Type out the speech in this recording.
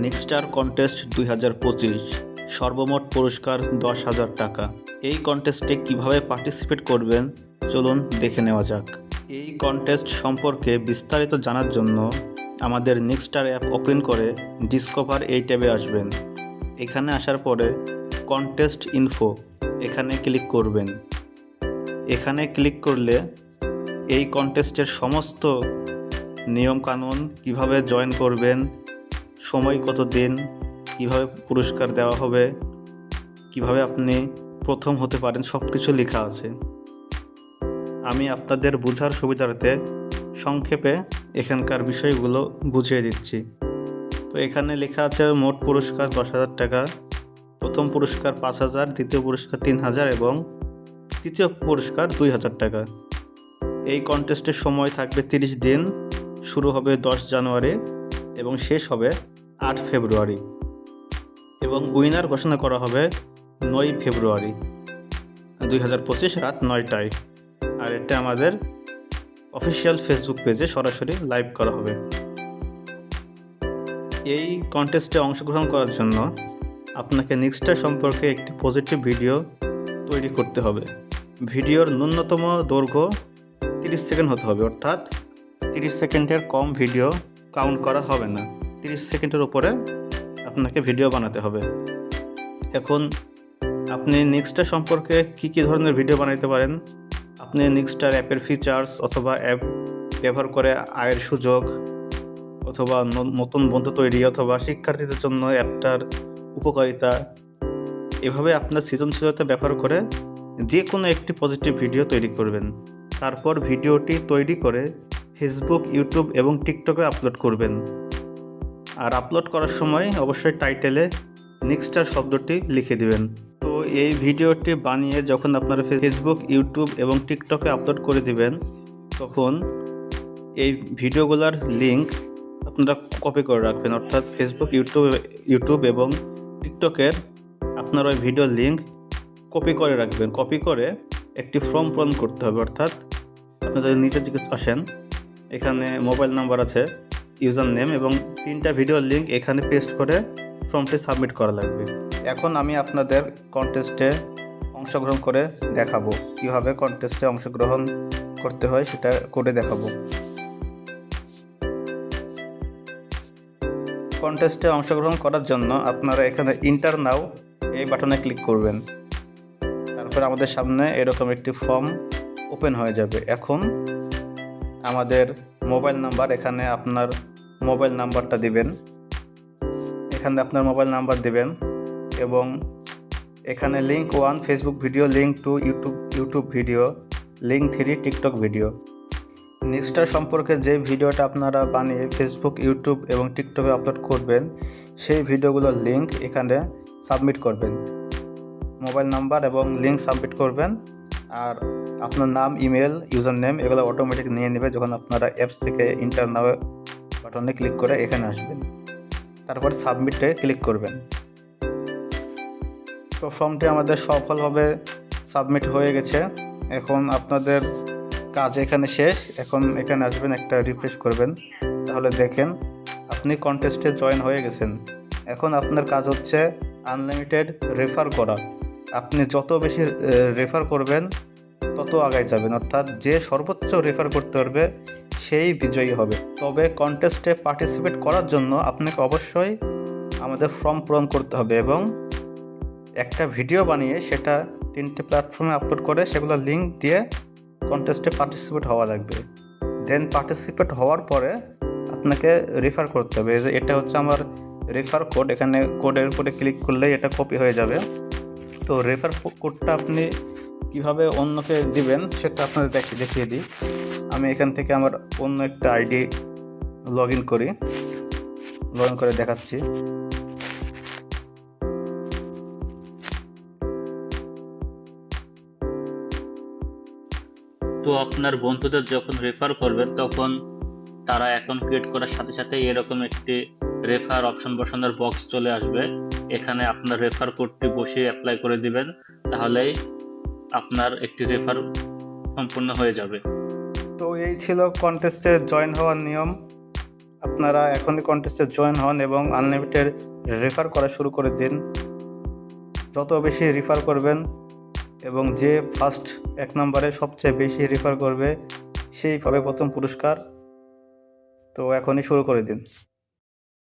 নেক্সটার contest 2025 সর্বমোট পুরস্কার 10,000 টাকা। এই কন্টেস্টে কিভাবে পার্টিসিপেট করবেন চলুন দেখে নেওয়া যাক। এই কন্টেস্ট সম্পর্কে বিস্তারিত জানার জন্য আমাদের নেক্সটার অ্যাপ ওপেন করে ডিসকভার এই ট্যাবে আসবেন। এখানে আসার পরে কন্টেস্ট ইনফো এখানে ক্লিক করবেন। এখানে ক্লিক করলে এই কন্টেস্টের সমস্ত নিয়মকানুন, কিভাবে জয়েন করবেন, সময় কত দিন, কিভাবে পুরস্কার দেওয়া হবে, কিভাবে আপনি প্রথম হতে পারেন, সব কিছু লেখা আছে। আমি আপনাদের বোঝার সুবিধার্থে সংক্ষেপে এখানকার বিষয়গুলো বুঝিয়ে দিচ্ছি। তো এখানে লেখা আছে মোট পুরস্কার 10,000 টাকা, প্রথম পুরস্কার 5,000, দ্বিতীয় পুরস্কার 3,000 এবং তৃতীয় পুরস্কার 2,000 টাকা। এই কন্টেস্টের সময় থাকবে 30 দিন, শুরু হবে 10 জানুয়ারি এবং শেষ হবে 8 ফেব্রুয়ারি এবং উইনার ঘোষণা করা হবে 9 ফেব্রুয়ারি 2025 রাত 9টায়। আর এটা আমাদের অফিসিয়াল ফেসবুক পেজে সরাসরি লাইভ করা হবে। এই কন্টেস্টে অংশগ্রহণ করার জন্য আপনাকে নেক্সটার সম্পর্কে একটি পজিটিভ ভিডিও তৈরি করতে হবে। ভিডিওর ন্যূনতম দৈর্ঘ্য 30 সেকেন্ড হতে হবে, অর্থাৎ 30 সেকেন্ডের কম ভিডিও কাউন্ট করা হবে না। 30 সেকেন্ডের উপরে আপনাকে ভিডিও বানাতে হবে। এখন আপনি নেক্সটার সম্পর্কে কী ধরনের ভিডিও বানাতে পারেন? আপনি নেক্সটার অ্যাপের ফিচার্স অথবা অ্যাপ ব্যবহার করে আয়ের সুযোগ অথবা নতুন বন্ধু তৈরি অথবা শিক্ষার্থীদের জন্য অ্যাপটার উপকারিতা, এভাবে আপনার সৃজনশীলতা ব্যবহার করে যে কোনো একটি পজিটিভ ভিডিও তৈরি করবেন। তারপর ভিডিওটি তৈরি করে ফেসবুক, ইউটিউব এবং টিকটকে আপলোড করবেন। আর আপলোড করার সময় অবশ্যই টাইটেলে নেক্সটার শব্দটি লিখে দিবেন। তো এই ভিডিওটি বানিয়ে যখন আপনারা ফেসবুক, ইউটিউব এবং টিকটকে আপলোড করে দিবেন, তখন এই ভিডিওগুলোর লিঙ্ক আপনারা কপি করে রাখবেন। অর্থাৎ ফেসবুক, ইউটিউব এবং টিকটকের আপনার ওই ভিডিওর লিঙ্ক কপি করে রাখবেন। কপি করে একটি ফর্ম পূরণ করতে হবে। অর্থাৎ আপনারা যদি নিচের দিকে আসেন, এখানে মোবাইল নাম্বার আছে, ইউজার নেম এবং 3টা ভিডিওর লিঙ্ক এখানে পেস্ট করে ফর্মটি সাবমিট করা লাগবে। এখন আমি আপনাদের কন্টেস্টে অংশগ্রহণ করে দেখাবো। কীভাবে কন্টেস্টে অংশগ্রহণ করতে হয় সেটা করে দেখাবো। কন্টেস্টে অংশগ্রহণ করার জন্য আপনারা এখানে ইন্টার নাও এই বাটনে ক্লিক করবেন। তারপর আমাদের সামনে এরকম একটি ফর্ম ওপেন হয়ে যাবে। এখন আমাদের মোবাইল নাম্বার, এখানে আপনার মোবাইল নাম্বারটা দিবেন। এখানে আপনার মোবাইল নাম্বার দিবেন এবং এখানে link 1 Facebook video, link 2 YouTube video, link 3 TikTok video. নেক্সটার সম্পর্কে যে ভিডিওটা আপনারা বানিয়ে ফেসবুক, ইউটিউব এবং টিকটকে আপলোড করবেন, সেই ভিডিওগুলোর লিঙ্ক এখানে সাবমিট করবেন। মোবাইল নাম্বার এবং লিঙ্ক সাবমিট করবেন। আর আপনার নাম, ইমেল, ইউজার নেম এগুলো অটোমেটিক নিয়ে নেবে যখন আপনারা অ্যাপস থেকে ইন্টার নাও বাটনে ক্লিক করে এখানে আসবেন। তারপর সাবমিটে ক্লিক করবেন। তো ফর্মটি আমাদের সফলভাবে সাবমিট হয়ে গেছে। এখন আপনাদের কাজ এখানে শেষ। এখন এখানে আসবেন, একটা রিফ্রেশ করবেন, তাহলে দেখেন আপনি কন্টেস্টে জয়েন হয়ে গেছেন। এখন আপনার কাজ হচ্ছে আনলিমিটেড রেফার করা। আপনি যত বেশি রেফার করবেন তত আগায় যাবেন। অর্থাৎ যে সর্বোচ্চ রেফার করতে পারবে সেই বিজয়ী হবে। তবে কন্টেস্টে পার্টিসিপেট করার জন্য আপনাকে অবশ্যই আমাদের ফর্ম পূরণ করতে হবে এবং একটা ভিডিও বানিয়ে সেটা 3টে প্ল্যাটফর্মে আপলোড করে সেগুলো লিঙ্ক দিয়ে কন্টেস্টে পার্টিসিপেট হওয়া লাগবে। দেন পার্টিসিপেট হওয়ার পরে আপনাকে রেফার করতে হবে। এটা হচ্ছে আমার রেফার কোড। এখানে কোডের উপরে ক্লিক করলেই এটা কপি হয়ে যাবে। তো রেফার কোডটা আপনি কিভাবে অন্যকে দিবেন সেটা আপনাদের দেখিয়ে দিই। আমি এখান থেকে আমার অন্য একটা আইডি লগ ইন করে দেখাচ্ছি। তো আপনার বন্ধুদের যখন রেফার করবেন তখন তারা অ্যাকাউন্ট ক্রিয়েট করার সাথে সাথে এরকম একটি রেফার অপশন বসানোর বক্স চলে আসবে। এখানে আপনার রেফার কোডটি বসিয়ে অ্যাপ্লাই করে দিবেন, তাহলেই আপনার একটি রেফার সম্পূর্ণ হয়ে যাবে। তো এই ছিল কন্টেস্টে জয়েন হওয়ার নিয়ম। আপনারা এখনই কন্টেস্টে জয়েন হন এবং আনলিমিটেড রেফার করা শুরু করে দিন। যত বেশি রেফার করবেন এবং যে ফার্স্ট 1 নম্বরে সবচেয়ে বেশি রেফার করবে সেই পাবে প্রথম পুরস্কার। তো এখনই শুরু করে দিন।